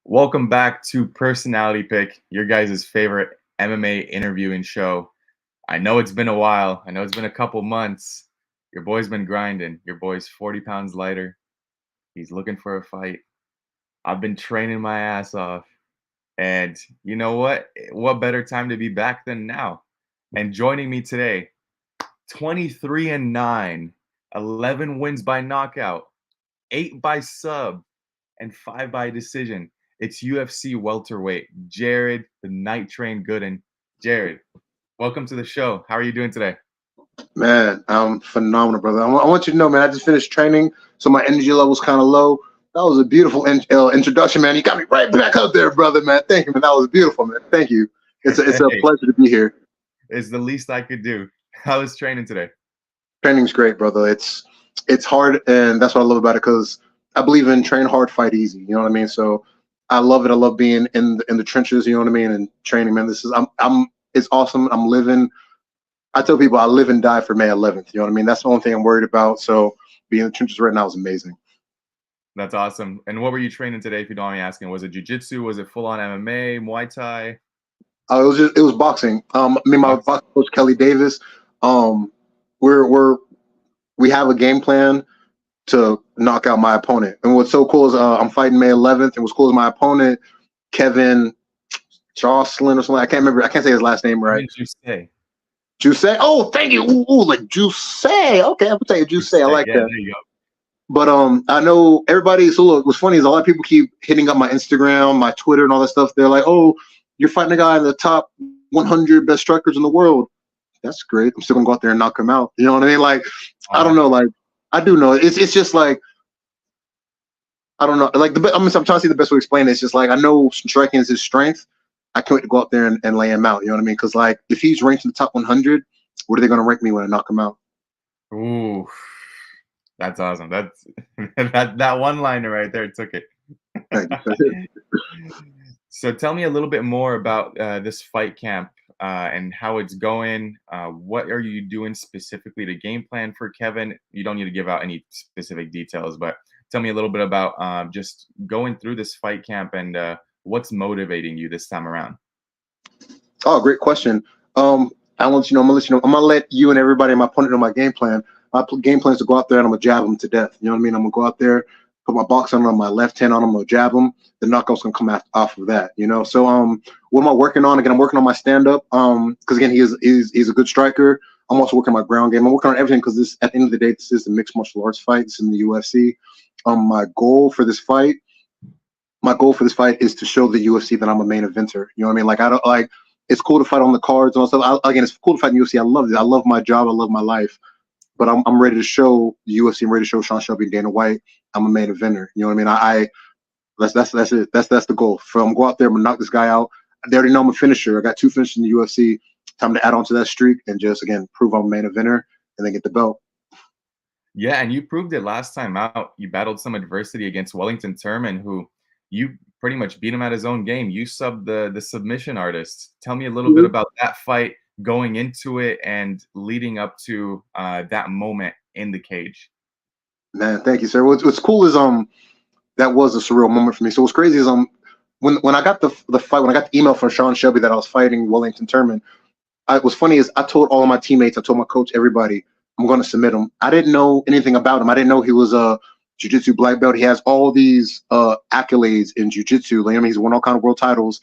Welcome back to Personality Pick, your guys' favorite MMA interviewing show. I know it's been a while. I know it's been a couple months. Your boy's been grinding. Your boy's 40 pounds lighter. He's looking for a fight. I've been training my ass off. And you know what? What better time to be back than now? And joining me today, 23 and 9, 11 wins by knockout, 8 by sub, and 5 by decision. It's UFC welterweight, Jared, the Night Train Gooden. Jared, welcome to the show. How are you doing today? Man, I'm phenomenal, brother. I want you to know, man, I just finished training, so my energy level's kind of low. That was a beautiful introduction, man. You got me right back up there, brother, man. Thank you, man. That was beautiful, man. Thank you. It's a Hey, pleasure to be here. it's the least I could do. How was training today? Training's great, brother. It's hard, and that's what I love about it because I believe in train hard, fight easy. You know what I mean? So I love it. I love being in the trenches. You know what I mean? And training, man. I'm it's awesome. I'm living. I tell people I live and die for May 11th. You know what I mean? That's the only thing I'm worried about. So being in the trenches right now is amazing. That's awesome. And what were you training today, if you don't mind me asking? Was it jiu-jitsu? Was it full-on MMA, Muay Thai? It was boxing. Me and my Boxing. boxing coach Kelly Davis. Um, we have a game plan to knock out my opponent. And what's so cool is I'm fighting May 11th. And what's cool is my opponent Kevin Jocelyn or something. I can't remember. I can't say his last name What right. did you say? Juice. Oh, thank you. Ooh, like Juice. Okay, I'm gonna tell you Juice. I like Yeah, that. there you go. But I know everybody. So look, what's funny is a lot of people keep hitting up my Instagram, my Twitter, and all that stuff. They're like, "Oh, you're fighting a guy in the top 100 best strikers in the world." That's great. I'm still gonna go out there and knock him out. You know what I mean? Like, I don't know. Like, I do know. It's just like I don't know. Like I'm trying to see the best way to explain it. It's just like I know striking is his strength. I can't wait to go out there and lay him out. You know what I mean? Because like if he's ranked in the top 100, what are they gonna rank me when I knock him out? Ooh, that's awesome. That's that one-liner right there took it. Thank you. So tell me a little bit more about this fight camp and how it's going. What are you doing specifically to game plan for Kevin? You don't need to give out any specific details, but tell me a little bit about just going through this fight camp and what's motivating you this time around. Oh, great question. I want you know, I'm gonna let you know. I'm gonna let you and everybody, my opponent, know my game plan. My game plan is to go out there and I'm gonna jab him to death. You know what I mean? I'm gonna go out there, put my box on my left hand on him, I'm gonna jab him. The knockout's gonna come off of that. You know. So what am I working on? Again, I'm working on my stand up. Because again, he's a good striker. I'm also working on my ground game. I'm working on everything because this, at the end of the day, this is a mixed martial arts fight. It's in the UFC. My goal for this fight. My goal for this fight is to show the UFC that I'm a main eventer. You know what I mean? Like I don't like. It's cool to fight on the cards and all stuff. Again, it's cool to fight in the UFC. I love it. I love my job. I love my life. But I'm ready to show the UFC. I'm ready to show Sean Shelby and Dana White I'm a main eventer. You know what I mean? That's it. That's the goal. From go out there, I'm gonna knock this guy out. They already know I'm a finisher. I got 2 finishes in the UFC. Time to add on to that streak and just again prove I'm a main eventer and then get the belt. Yeah, and you proved it last time out. You battled some adversity against Wellington Turman, who you pretty much beat him at his own game. You subbed the submission artist. Tell me a little bit about that fight, going into it and leading up to that moment in the cage. Man, thank you, sir. What's cool is that was a surreal moment for me. So what's crazy is when I got the fight, when I got the email from Sean Shelby that I was fighting Wellington Turman, what's funny is I told all of my teammates, I told my coach, everybody, I'm going to submit him. I didn't know anything about him. I didn't know he was a jiu-jitsu black belt. He has all these accolades in jiu-jitsu. Like, I mean, he's won all kind of world titles.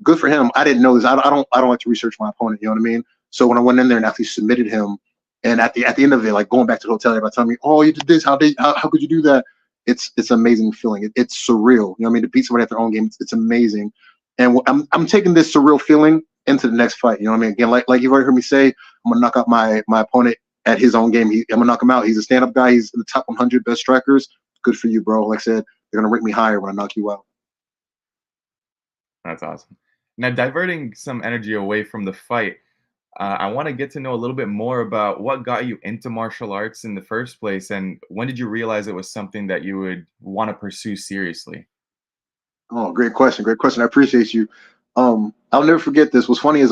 Good for him. I didn't know this. I don't like to research my opponent. You know what I mean? So when I went in there and actually submitted him, and at the end of it, like going back to the hotel, everybody telling me, "Oh, you did this. How could you do that?" It's an amazing feeling. It's surreal. You know what I mean? To beat somebody at their own game, it's amazing. And I'm taking this surreal feeling into the next fight. You know what I mean? Again, like you've already heard me say, I'm gonna knock out my opponent at his own game. I'm gonna knock him out. He's a stand-up guy. He's in the top 100 best strikers. Good for you, bro. Like I said, they're gonna rank me higher when I knock you out. That's awesome. Now, diverting some energy away from the fight, I want to get to know a little bit more about what got you into martial arts in the first place, and when did you realize it was something that you would want to pursue seriously? Oh, great question. Great question. I appreciate you. I'll never forget this. What's funny is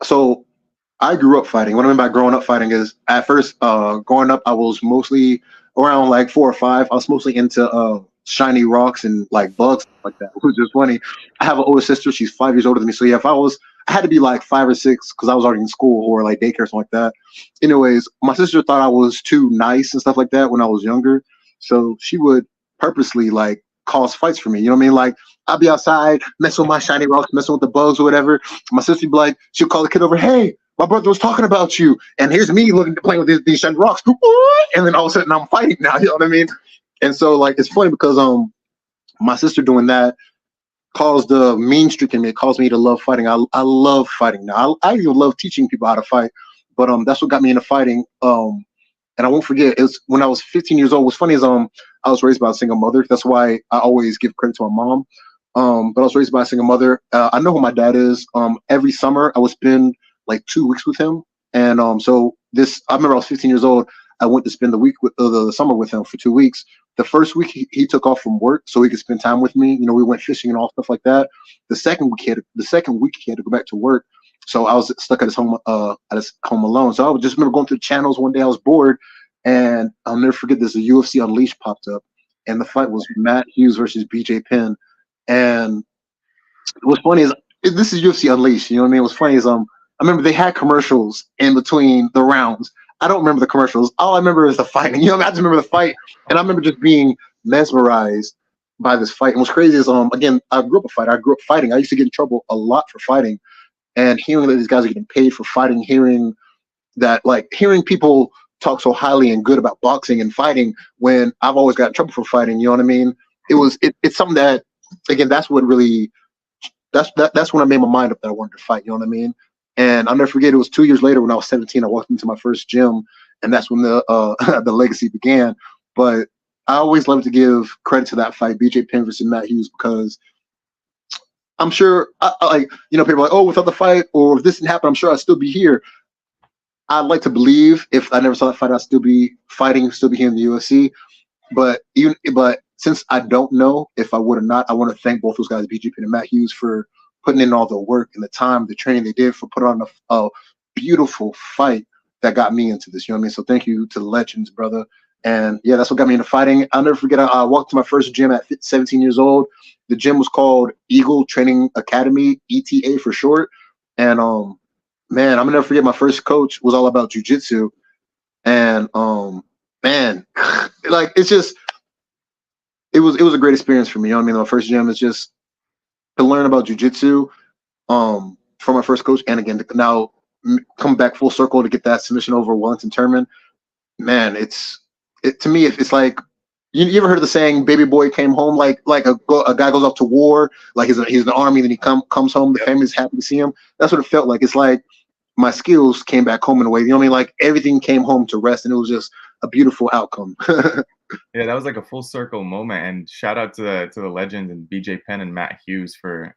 so I grew up fighting. What I mean by growing up fighting is at first, growing up, I was mostly around like 4 or 5. I was mostly into shiny rocks and like bugs like that, which is funny. I have an older sister. She's 5 years older than me. So yeah, I had to be like 5 or 6 because I was already in school or like daycare or something like that. Anyways, my sister thought I was too nice and stuff like that when I was younger. So she would purposely like cause fights for me. You know what I mean? Like I'd be outside messing with my shiny rocks, messing with the bugs or whatever. My sister would be like, she'll call the kid over, hey, my brother was talking about you. And here's me looking to playing with these shiny rocks. And then all of a sudden I'm fighting now. You know what I mean? And so like it's funny because my sister doing that caused the mean streak in me. It caused me to love fighting. I love fighting now. I even love teaching people how to fight. But that's what got me into fighting. And I won't forget, it's when I was 15 years old. What's funny is I was raised by a single mother. That's why I always give credit to my mom. But I was raised by a single mother. I know who my dad is. Every summer I would spend like 2 weeks with him. And so I remember I was 15 years old. I went to spend the summer with him for 2 weeks. The first week he took off from work so he could spend time with me. You know, we went fishing and all stuff like that. The second week he had to go back to work. So I was stuck at his home alone. So I would just remember going through the channels one day. I was bored, and I'll never forget this. The UFC Unleashed popped up, and the fight was Matt Hughes versus BJ Penn. And what's funny is this is UFC Unleashed. You know what I mean? What's funny is I remember they had commercials in between the rounds. I don't remember the commercials. All I remember is the fighting. You know, I just remember the fight, and I remember just being mesmerized by this fight. And what's crazy is again, I grew up a fighter. I grew up fighting. I used to get in trouble a lot for fighting. And hearing that these guys are getting paid for fighting, hearing people talk so highly and good about boxing and fighting when I've always got in trouble for fighting, you know what I mean? It's something that, again, that's when I made my mind up that I wanted to fight, you know what I mean? And I'll never forget, it was 2 years later when I was 17, I walked into my first gym, and that's when the the legacy began. But I always love to give credit to that fight, BJ Penn versus Matt Hughes, because I'm sure, people are like, oh, without the fight or if this didn't happen, I'm sure I'd still be here. I'd like to believe if I never saw that fight, I'd still be fighting, still be here in the UFC. But since I don't know if I would or not, I want to thank both those guys, BJ Penn and Matt Hughes, for putting in all the work and the time, the training they did, for putting on a beautiful fight that got me into this. You know what I mean? So thank you to the legends, brother. And yeah, that's what got me into fighting. I'll never forget, I walked to my first gym at 17 years old. The gym was called Eagle Training Academy, ETA for short. And man, I'm gonna never forget, my first coach was all about jujitsu. And man, like it was a great experience for me. You know what I mean? My first gym is just to learn about jujitsu from my first coach, and again to now come back full circle to get that submission over Wellington Turman. Man, to me, it's like, you ever heard of the saying, "Baby boy came home," like a guy goes off to war, like he's in the army, then he comes home, the family's happy to see him. That's what it felt like. It's like my skills came back home in a way. You know what I mean? Like everything came home to rest, and it was just a beautiful outcome. Yeah, that was like a full circle moment, and shout out to the legend and BJ Penn and Matt Hughes for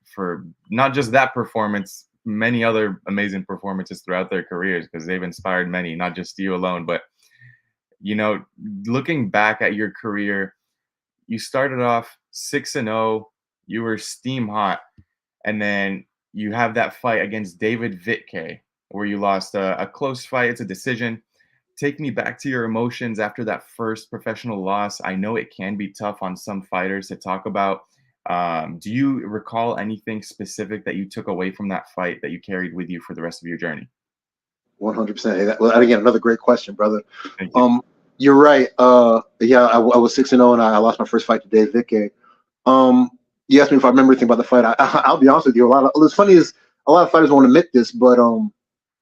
not just that performance, many other amazing performances throughout their careers, because they've inspired many, not just you alone. But you know, looking back at your career, you started off 6-0, you were steam hot, and then you have that fight against David Vitke where you lost a close fight. It's a decision. Take me back to your emotions after that first professional loss. I know it can be tough on some fighters to talk about. Do you recall anything specific that you took away from that fight that you carried with you for the rest of your journey? 100%. Well, again, another great question, brother. Thank you. You're right. Yeah, I was 6-0 and I lost my first fight to Dave Vitke. You asked me if I remember anything about the fight. I'll be honest with you. What's funny is a lot of fighters won't admit this, but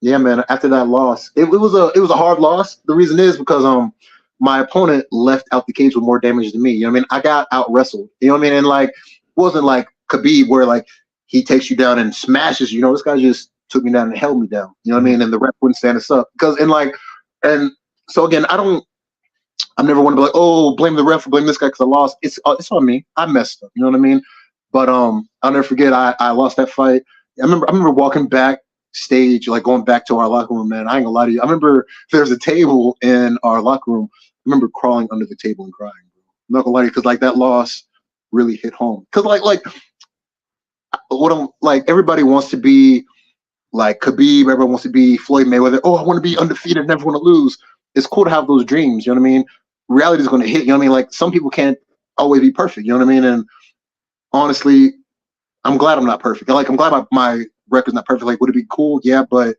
yeah, man. After that loss, it was a hard loss. The reason is because my opponent left out the cage with more damage than me. You know what I mean? I got out wrestled. You know what I mean? And like, it wasn't like Khabib where like he takes you down and smashes you. You know, this guy just took me down and held me down. You know what I mean? And the ref wouldn't stand us up and so again, I'm never one to be like, oh, blame the ref or blame this guy because I lost. It's on me. I messed up. You know what I mean? But I'll never forget. I lost that fight. I remember walking backstage, like going back to our locker room. Man, I ain't gonna lie to you. I remember there's a table in our locker room. I remember crawling under the table and crying. Bro. I'm not gonna lie to you, because like that loss really hit home. Because like what I'm like, everybody wants to be like Khabib. Everyone wants to be Floyd Mayweather. Oh, I want to be undefeated, never want to lose. It's cool to have those dreams. You know what I mean? Reality is going to hit. You know what I mean? Like some people can't always be perfect. You know what I mean? And honestly, I'm glad I'm not perfect. Like I'm glad my record's not perfect. Like, would it be cool? Yeah, but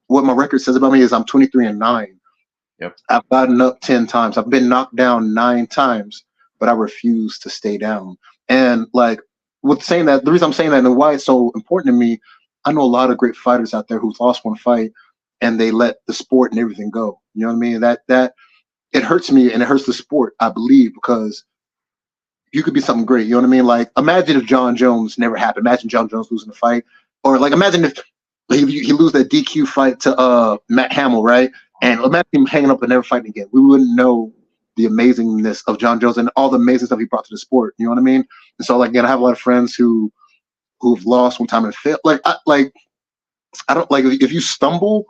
what my record says about me is I'm 23-9. Yep. I've gotten up 10 times. I've been knocked down 9 times, but I refuse to stay down. And like with saying that, the reason I'm saying that and why it's so important to me, I know a lot of great fighters out there who've lost one fight and they let the sport and everything go. You know what I mean? That it hurts me and it hurts the sport, I believe, because you could be something great. You know what I mean? Like imagine if John Jones never happened. Imagine John Jones losing a fight, or like imagine if he lose that DQ fight to Matt Hamill, right? And imagine him hanging up and never fighting again. We wouldn't know the amazingness of John Jones and all the amazing stuff he brought to the sport. You know what I mean? And so, like, again, I have a lot of friends who've lost one time and failed. I don't like if you stumble,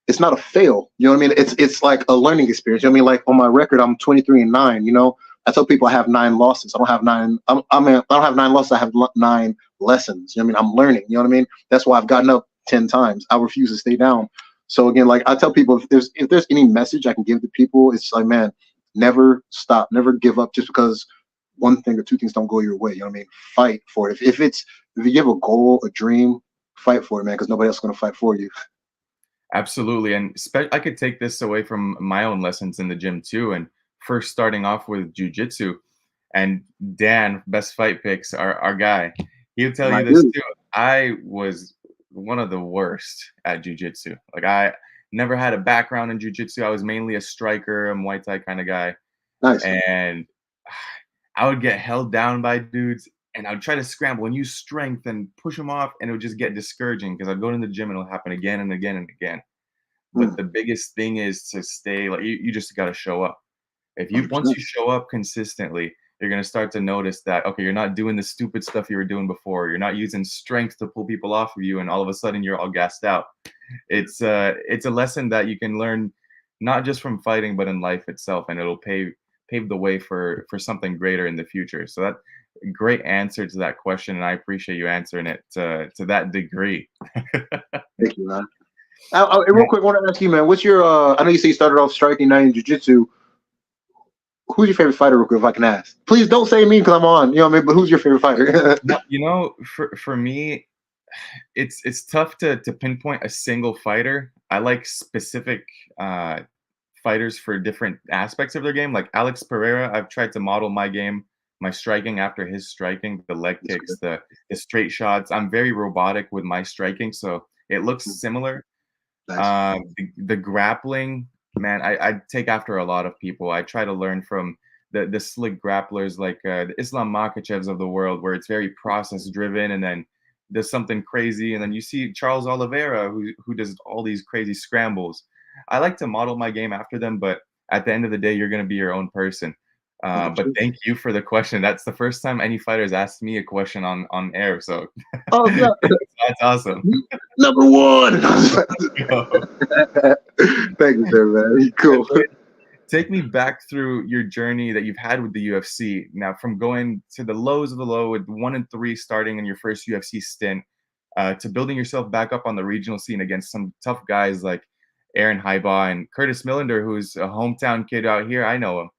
it's not a fail. You know what I mean? It's like a learning experience. You know what I mean? Like on my record, I'm 23-9. You know, I tell people I have 9 losses. I don't have 9. I don't have 9 losses. I have 9 lessons. You know what I mean? I'm learning. You know what I mean? That's why I've gotten up 10 times. I refuse to stay down. So again, like I tell people, if there's any message I can give to people, it's like, man, never stop, never give up just because one thing or two things don't go your way. You know what I mean? Fight for it. If you have a goal, a dream, fight for it, man, because nobody else is gonna fight for you. Absolutely. And I could take this away from my own lessons in the gym too. And first starting off with jujitsu, and Dan, best fight picks, our guy, he'll tell My you this dude. too. I was one of the worst at jujitsu. Like I never had a background in jujitsu. I was mainly a striker, a Muay Thai kind of guy. Nice. And I would get held down by dudes and I would try to scramble and use strength and push them off, and it would just get discouraging because I'd go to the gym and it'll happen again and again and again. But Mm, the biggest thing is to stay like you just got to show up. If you once 100%. you show up consistently, you're gonna start to notice that okay, you're not doing the stupid stuff you were doing before. You're not using strength to pull people off of you, and all of a sudden you're all gassed out. It's a lesson that you can learn not just from fighting, but in life itself, and it'll pave the way for something greater in the future. So that great answer to that question, and I appreciate you answering it to that degree. Thank you, man. Real quick, I want to ask you, man, what's your I know you say you started off striking, now in jiu-jitsu. Who's your favorite fighter, real quick, if I can ask? Please don't say me because I'm on. You know what I mean? But who's your favorite fighter? For me, it's tough to pinpoint a single fighter. I like specific fighters for different aspects of their game. Like Alex Pereira, I've tried to model my game, my striking after his striking, the leg kicks, the straight shots. I'm very robotic with my striking, so it looks similar. Nice. The grappling, man, I take after a lot of people. I try to learn from the slick grapplers like the Islam Makhachevs of the world, where it's very process driven, and then does something crazy, and then you see Charles Oliveira who does all these crazy scrambles. I like to model my game after them, but at the end of the day, you're going to be your own person. But 100%. thank you for the question. That's the first time any fighters asked me a question on air, so Oh, yeah. that's awesome. Number one. Thank you, sir, man. Cool. Take me back through your journey that you've had with the UFC. Now, from going to the lows of the low with 1-3 starting in your first UFC stint, to building yourself back up on the regional scene against some tough guys like Aaron Haiba and Curtis Millender, who's a hometown kid out here. I know him.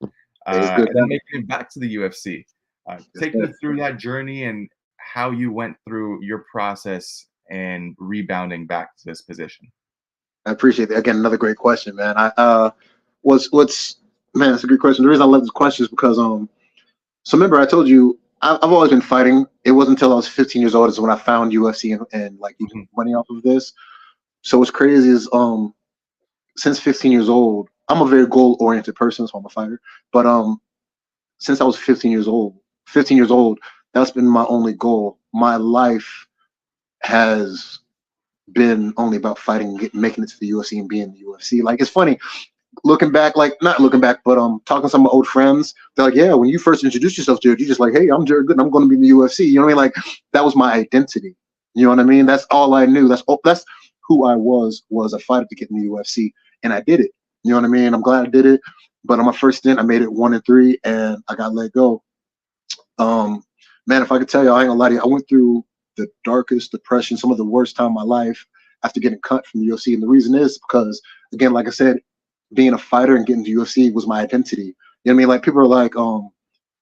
Hey, it's good. And then making it back to the UFC. Yes, Take sir. me through that journey and how you went through your process and rebounding back to this position. I appreciate that. Again, another great question, man. What's man, it's a good question. The reason I love this question is because so remember I told you I've always been fighting. It wasn't until I was 15 years old is when I found UFC and like you can Mhm. make money off of this. So what's crazy is since 15 years old, I'm a very goal oriented person, so I'm a fighter. But since I was 15 years old, that's been my only goal. My life has been only about fighting, making it to the UFC and being in the UFC. Like it's funny looking back, like not looking back, but talking to some of my old friends. They're like, yeah, when you first introduced yourself, Jared, you just like, hey, I'm Jared Gooden, I'm going to be in the UFC. You know what I mean? Like that was my identity. You know what I mean? That's all I knew. That's who I was a fighter to get in the UFC, and I did it. You know what I mean? I'm glad I did it. But on my first stint, I made it 1-3, and I got let go. Um, Man, if I could tell you, I ain't gonna lie to you, I went through the darkest depression, some of the worst time of my life after getting cut from the UFC. And the reason is because, again, like I said, being a fighter and getting to UFC was my identity. You know what I mean? Like people are like,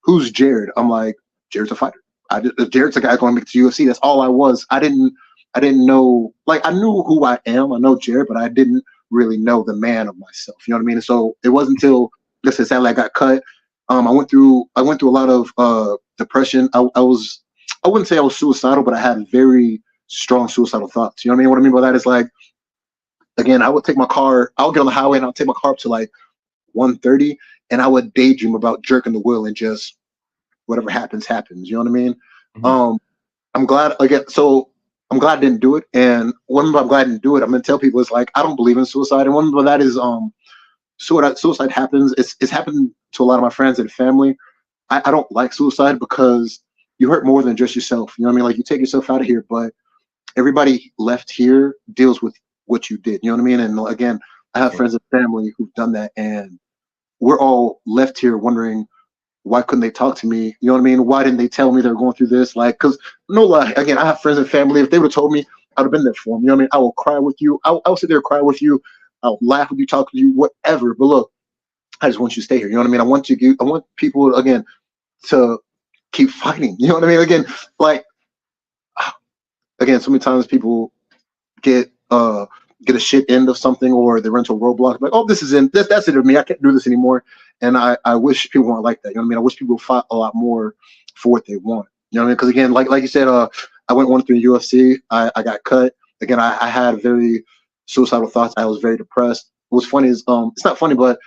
who's Jared? I'm like, Jared's a fighter. Jared's a guy going to make it to UFC. That's all I was. I didn't know, like, I knew who I am. I know Jared, but I didn't really know the man of myself. You know what I mean? And so it wasn't until, like I said, sadly I got cut. I went through a lot of depression. I wouldn't say I was suicidal, but I had very strong suicidal thoughts. You know what I mean? What I mean by that is, like, again, I would get on the highway and I'll take my car up to like 130, and I would daydream about jerking the wheel and just whatever happens, happens. You know what I mean? Mhm. Um, I'm glad again. So I'm glad I didn't do it. And one I'm glad I didn't do it, I'm gonna tell people is, like, I don't believe in suicide. And one of that is suicide happens. It's happened to a lot of my friends and family. I don't like suicide because you hurt more than just yourself. You know what I mean? Like, you take yourself out of here, but everybody left here deals with what you did. You know what I mean? And again, I have Absolutely. friends and family who've done that, and we're all left here wondering, why couldn't they talk to me? You know what I mean? Why didn't they tell me they're going through this? Like, because no lie, again, I have friends and family. If they would have told me, I'd have been there for them. You know what I mean? I will cry with you. I'll sit there and cry with you. I'll laugh with you, talk with you, whatever. But look, I just want you to stay here. You know what I mean? I want people again to keep fighting. You know what I mean? Again, so many times people get get a shit end of something, or they run into a roadblock, like, oh, this is in that's it of me. I can't do this anymore. And I wish people weren't like that. You know what I mean? I wish people would fight a lot more for what they want. You know what I mean? Because again, like you said, I went 1-3 in UFC. I got cut. Again, I had very suicidal thoughts. I was very depressed. What's funny is it's not funny, but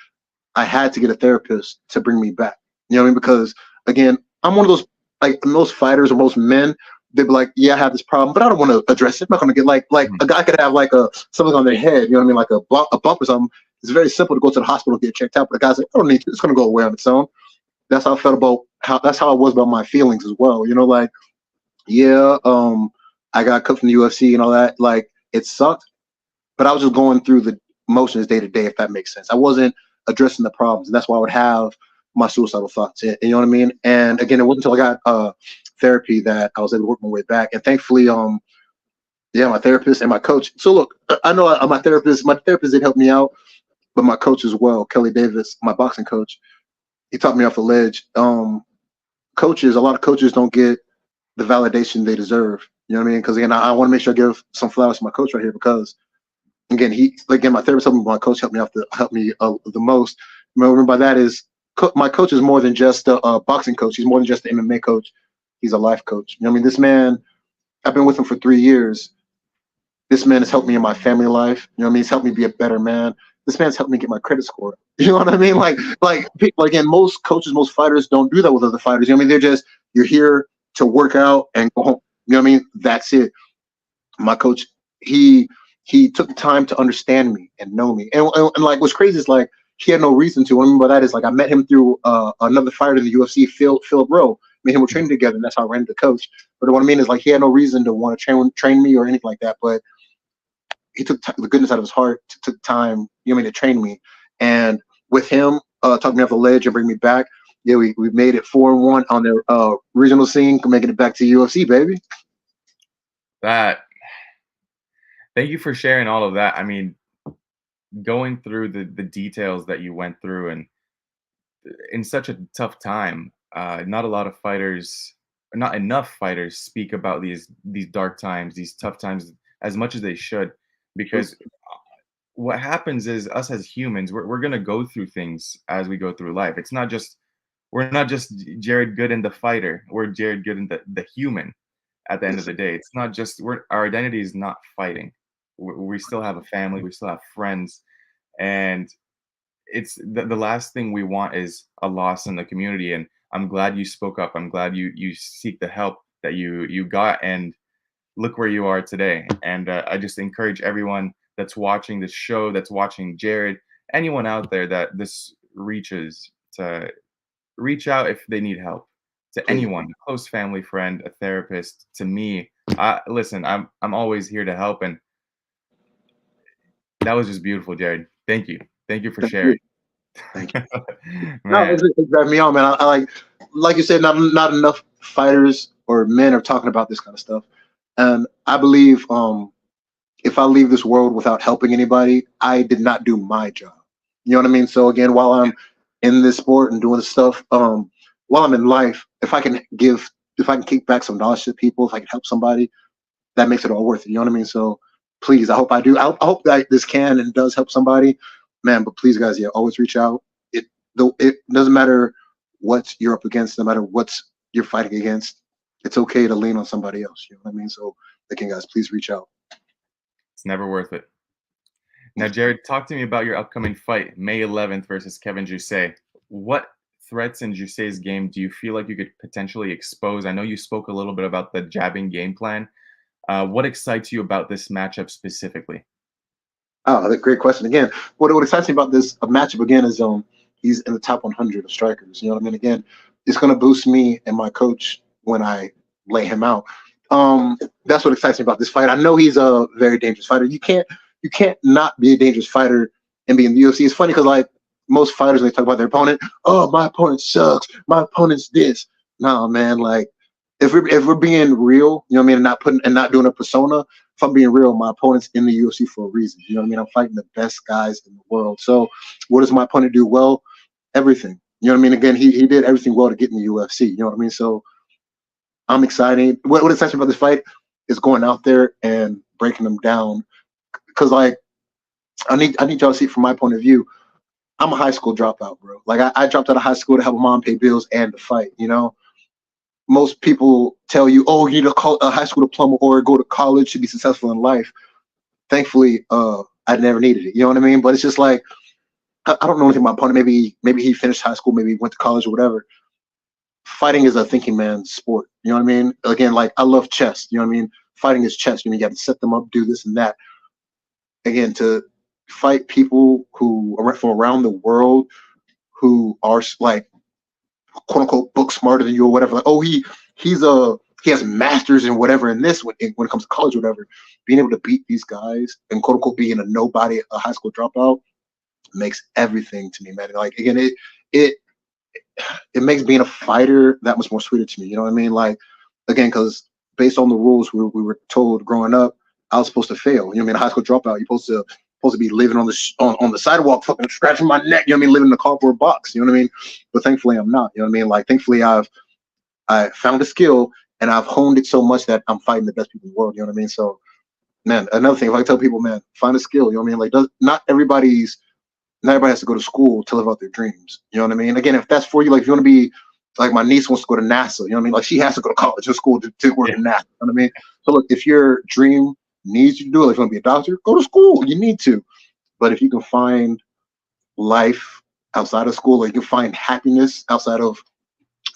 I had to get a therapist to bring me back. You know what I mean? Because again, I'm one of those, like, most fighters or most men. They'd be like, "Yeah, I have this problem, but I don't want to address it. I'm not going to get like Mhm. a guy could have like something on their head. You know what I mean? Like a bump or something. It's very simple to go to the hospital and get checked out. But the guy's like, I don't need to. It's going to go away on its own. That's how I felt about how. That's how I was about my feelings as well. You know, like, yeah, I got cut from the UFC and all that. Like, it sucked, but I was just going through the motions day to day, if that makes sense. I wasn't addressing the problems, and that's why I would have my suicidal thoughts. You know what I mean? And again, it wasn't until I got therapy that I was able to work my way back. And thankfully, yeah, my therapist and my coach. So look, I know my therapist did help me out, but my coach as well, Kelly Davis, my boxing coach, he taught me off the ledge. A lot of coaches don't get the validation they deserve. You know what I mean? Because again, I want to make sure I give some flowers to my coach right here, because my therapist helped me, my coach helped me the most. What I mean by that is, my coach is more than just a boxing coach. He's more than just an MMA coach. He's a life coach. You know what I mean? This man, I've been with him for 3 years. This man has helped me in my family life. You know what I mean? He's helped me be a better man. This man's helped me get my credit score. You know what I mean? Like people, again, most coaches, most fighters don't do that with other fighters. You know what I mean? They're just, you're here to work out and go home. You know what I mean? That's it. My coach, he he took the time to understand me and know me. And like, what's crazy is, like, he had no reason to. What I mean by that is, like, I met him through another fighter in the UFC, Philip Rowe. Me and him were training together, and that's how I ran into the coach. But what I mean is, like, he had no reason to want to train me or anything like that. But he took the goodness out of his heart, took time, you know what I mean, to train me. And with him, talking me off the ledge and bring me back, yeah, we made it 4-1 on the regional scene, making it back to UFC, baby. That Thank you for sharing all of that. I mean, going through the details that you went through, and in such a tough time, not a lot of fighters, not enough fighters speak about these dark times, these tough times, as much as they should, True. because what happens is, us as humans, we're gonna go through things as we go through life. We're not just Jared Gooden the fighter. We're Jared Gooden the human. At the end of Yes. the day, it's not just, our identity is not fighting. We still have a family. We still have friends, and it's the last thing we want is a loss in the community. And I'm glad you spoke up. I'm glad you seek the help that you got, and look where you are today. And I just encourage everyone that's watching this show, that's watching Jared, anyone out there that this reaches, to reach out if they need help, to Please. anyone, a close family friend, a therapist, to me. Listen, I'm always here to help, and that was just beautiful, Jared. Thank you for Thank sharing. you. Thank you. No, Man. it's driving me on, man. I like you said, not enough fighters or men are talking about this kind of stuff. And I believe, if I leave this world without helping anybody, I did not do my job. You know what I mean? So again, while I'm in this sport and doing this stuff, while I'm in life, if I can kick back some knowledge to people, if I can help somebody, that makes it all worth it. You know what I mean? So please, I hope I do. I hope that this can and does help somebody, man. But please, guys, yeah, always reach out. It doesn't matter what you're up against, no matter what you're fighting against. It's okay to lean on somebody else. You know what I mean? So again, guys, please reach out. It's never worth it. Now, Jared, talk to me about your upcoming fight, May 11th versus Kevin Jousset. What threats in Jousset's game do you feel like you could potentially expose? I know you spoke a little bit about the jabbing game plan. What excites you about this matchup specifically? Oh, that's a great question. Again, what excites me about this matchup again is he's in the top 100 of strikers. You know what I mean? Again, it's going to boost me and my coach when I lay him out. That's what excites me about this fight. I know he's a very dangerous fighter. You can't not be a dangerous fighter and be in the UFC. It's funny because like most fighters, when they talk about their opponent, oh, my opponent sucks. My opponent's this. No, man. Like if we're being real, you know what I mean, and not doing a persona. If I'm being real, my opponent's in the UFC for a reason. You know what I mean? I'm fighting the best guys in the world. So what does my opponent do well? Everything. You know what I mean? Again, he did everything well to get in the UFC. You know what I mean? So I'm excited. What excites me about this fight is going out there and breaking them down. Because like I need y'all to see it from my point of view. I'm a high school dropout, bro. Like I dropped out of high school to help my mom pay bills and to fight. You know, most people tell you, oh, you need a high school diploma or go to college to be successful in life. Thankfully, I never needed it. You know what I mean? But it's just like I don't know anything about my opponent. Maybe he finished high school, maybe he went to college or whatever. Fighting is a thinking man's sport. You know what I mean? Again, like I love chess. You know what I mean? Fighting is chess. You know, you got to set them up, do this and that. Again, to fight people who are from around the world who are like quote unquote book smarter than you or whatever. Like, oh, he has masters in whatever in this when it comes to college or whatever. Being able to beat these guys and quote unquote being a nobody, a high school dropout, makes everything to me, man. Like again, it makes being a fighter that much more sweeter to me. You know what I mean? Like again, because based on the rules we were told growing up, I was supposed to fail. You know what I mean? A high school dropout, you're supposed to be living on the sidewalk, fucking scratching my neck. You know what I mean? Living in a cardboard box. You know what I mean? But thankfully, I'm not. You know what I mean? Like thankfully, I found a skill and I've honed it so much that I'm fighting the best people in the world. You know what I mean? So, man, another thing, if I tell people, man, find a skill. You know what I mean? Like, not everybody has to go to school to live out their dreams. You know what I mean? Again, if that's for you, like if you want to be, like my niece wants to go to NASA. You know what I mean? Like she has to go to college or school to work in NASA. You know what I mean? So look, if your dream needs you to do it, if you want to be a doctor, go to school. You need to. But if you can find life outside of school, or you can find happiness outside of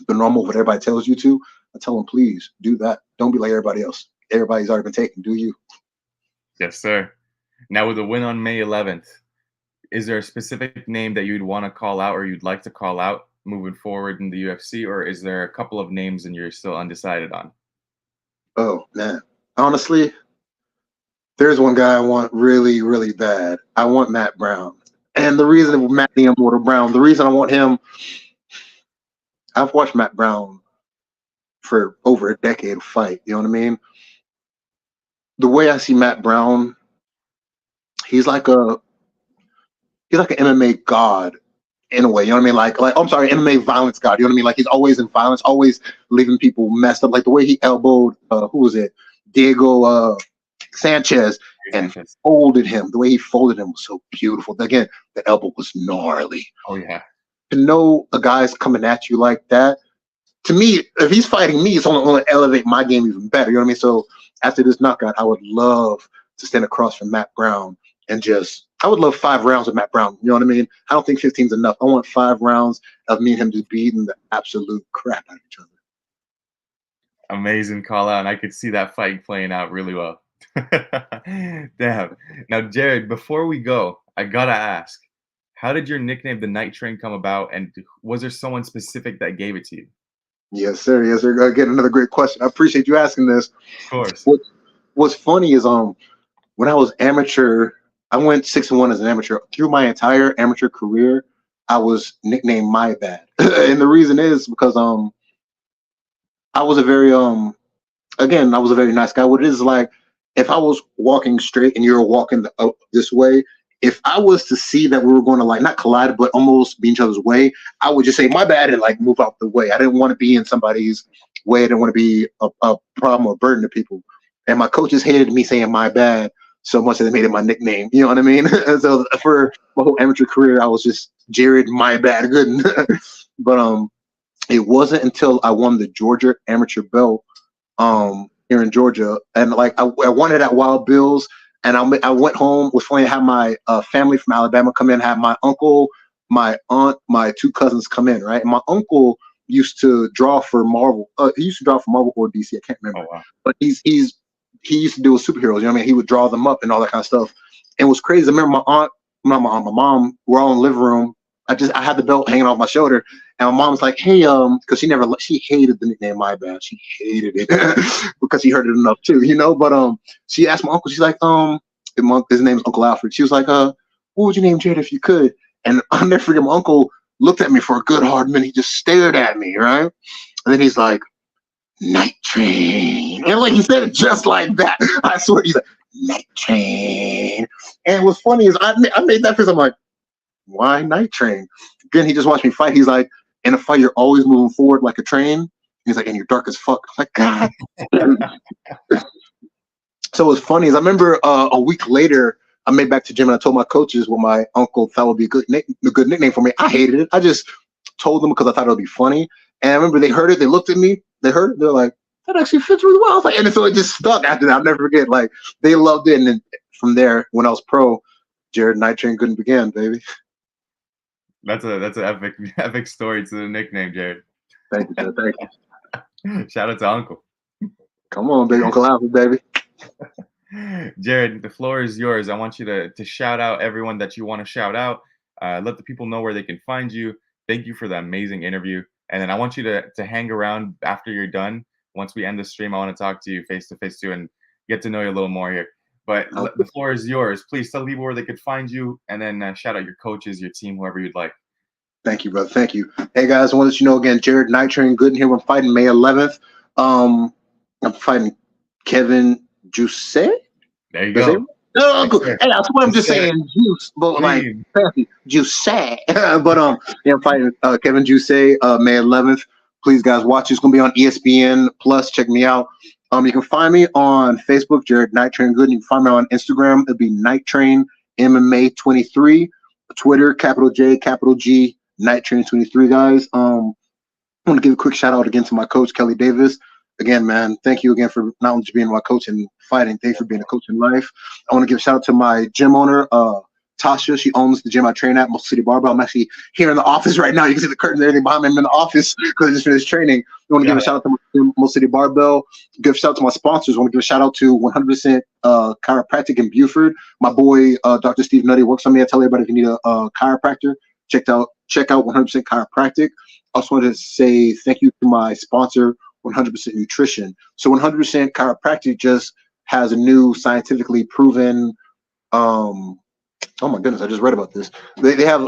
the normal, what everybody tells you to, I tell them, please do that. Don't be like everybody else. Everybody's already been taken. Do you? Yes, sir. Now, with the win on May 11th, is there a specific name that you'd want to call out or you'd like to call out moving forward in the UFC, or is there a couple of names and you're still undecided on? Oh, man. Honestly, there's one guy I want really, really bad. I want Matt Brown. And the reason Matt Brown, the reason I want him, I've watched Matt Brown for over a decade of fight. You know what I mean? The way I see Matt Brown, he's like an MMA god in a way. You know what I mean? Like I'm sorry, MMA violence god. You know what I mean? Like he's always in violence, always leaving people messed up. Like the way he elbowed who was it? Diego Sanchez and folded him. The way he folded him was so beautiful. Again, the elbow was gnarly. Oh yeah. To know a guy's coming at you like that, to me, if he's fighting me, it's only going to elevate my game even better. You know what I mean? So after this knockout, I would love to stand across from Matt Brown and I would love 5 rounds of Matt Brown. You know what I mean? I don't think 15 is enough. I want 5 rounds of me and him just beating the absolute crap out of each other. Amazing call out, and I could see that fight playing out really well. Damn. Now, Jared, before we go, I gotta ask, how did your nickname, the Night Train, come about, and was there someone specific that gave it to you? Yes, sir. Yes, sir. Again, another great question. I appreciate you asking this. Of course. What's funny is when I was amateur, I went 6-1 as an amateur. Through my entire amateur career, I was nicknamed My Bad. And the reason is because I was a very nice guy. What it is like, if I was walking straight and you're walking this way, if I was to see that we were going to like not collide, but almost be each other's way, I would just say my bad and like move out the way. I didn't want to be in somebody's way. I didn't want to be a problem or burden to people. And my coaches hated me saying my bad so much that they made it my nickname. You know what I mean? So for my whole amateur career, I was just Jared My Bad Gooden. But it wasn't until I won the Georgia amateur belt here in Georgia, and like I won it at Wild Bills, and I went home. Was funny to have my family from Alabama come in, have my uncle, my aunt, my two cousins come in, right? And my uncle used to draw for Marvel. He used to draw for Marvel or DC. I can't remember. Oh, wow. But he used to deal with superheroes. You know what I mean? He would draw them up and all that kind of stuff. And it was crazy. I remember my mom. We're all in the living room. I had the belt hanging off my shoulder, and my mom's like, "Hey, because she hated the nickname My Bad. She hated it because she heard it enough too, you know. But she asked my uncle. She's like, his name's Uncle Alfred. She was like, what would you name Jared if you could? And I'll never forget. My uncle looked at me for a good hard minute. He just stared at me, right? And then he's like, Night Train, and like he said it just like that. I swear, he's like Night Train. And what's funny is I made that face. I'm like, why Night Train? Again, he just watched me fight. He's like, in a fight, you're always moving forward like a train. He's like, and you're dark as fuck. I'm like, God. So what's funny is I remember a week later, I made back to gym and I told my coaches what my uncle thought would be a good nickname for me. I hated it. I just told them because I thought it would be funny. And I remember they heard it. They looked at me. They heard it. They're like, that actually fits really well. I was like, and so it just stuck after that. I'll never forget. Like they loved it. And then from there, when I was pro, Jared Night Train Gooden began, baby. That's an epic story to the nickname, Jared. Thank you, sir. Thank you. Shout out to Uncle. Come on, big Uncle Alfred, baby. Jared, the floor is yours. I want you to shout out everyone that you want to shout out. Let the people know where they can find you. Thank you for the amazing interview. And then I want you to hang around after you're done. Once we end the stream, I want to talk to you face to face too and get to know you a little more here. But the floor is yours. Please tell people where they could find you, and then shout out your coaches, your team, whoever you'd like. Thank you, brother. Thank you. Hey, guys, I want to let you know again, Jared Night Train Gooden here. We're fighting May 11th. I'm fighting Kevin Juice. There you go. No, hey, that's what I'm just saying. Juice, but like fancy Juice. But yeah, I'm fighting Kevin Juice May 11th. Please, guys, watch. It's gonna be on ESPN Plus. Check me out. You can find me on Facebook, Jared Night Train Gooden. You can find me on Instagram. It'll be Night Train MMA 23. Twitter, capital J, capital G, Night Train 23, guys. I want to give a quick shout out again to my coach, Kelly Davis. Again, man, thank you again for not only being my coach and fighting, thanks for being a coach in life. I want to give a shout out to my gym owner, Tasha. She owns the gym I train at, Muscle City Barbell. I'm actually here in the office right now. You can see the curtain and everything behind me. I'm in the office because I just finished training. I want to give a shout out to Muscle City Barbell. Give a shout out to my sponsors. I want to give a shout out to 100% Chiropractic in Buford. My boy, Dr. Steve Nutty, works on me. I tell everybody if you need a chiropractor, check out 100% Chiropractic. I also want to say thank you to my sponsor, 100% Nutrition. So 100% Chiropractic just has a new scientifically proven oh my goodness, I just read about this. They have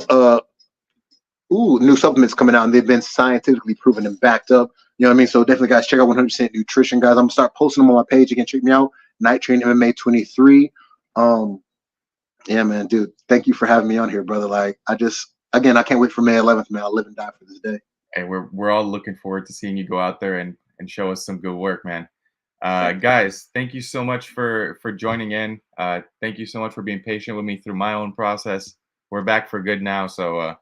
new supplements coming out, and they've been scientifically proven and backed up. You know what I mean? So definitely, guys, check out 100% Nutrition, guys. I'm gonna start posting them on my page again. Check me out, Night Train MMA 23. Yeah, man, dude, thank you for having me on here, brother. Like, I can't wait for May 11th, man. I'll live and die for this day. Hey, we're all looking forward to seeing you go out there and show us some good work, man. Guys, thank you so much for joining in. Thank you so much for being patient with me through my own process. We're back for good now. So,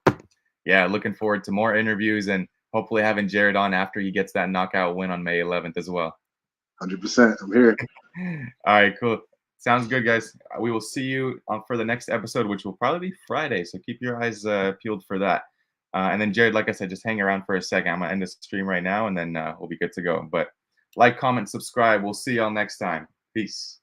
yeah, looking forward to more interviews and hopefully having Jared on after he gets that knockout win on May 11th as well. 100%. I'm here. All right, cool. Sounds good, guys. We will see you for the next episode, which will probably be Friday. So keep your eyes peeled for that. And then, Jared, like I said, just hang around for a second. I'm going to end the stream right now, and then we'll be good to go. But like, comment, subscribe. We'll see y'all next time. Peace.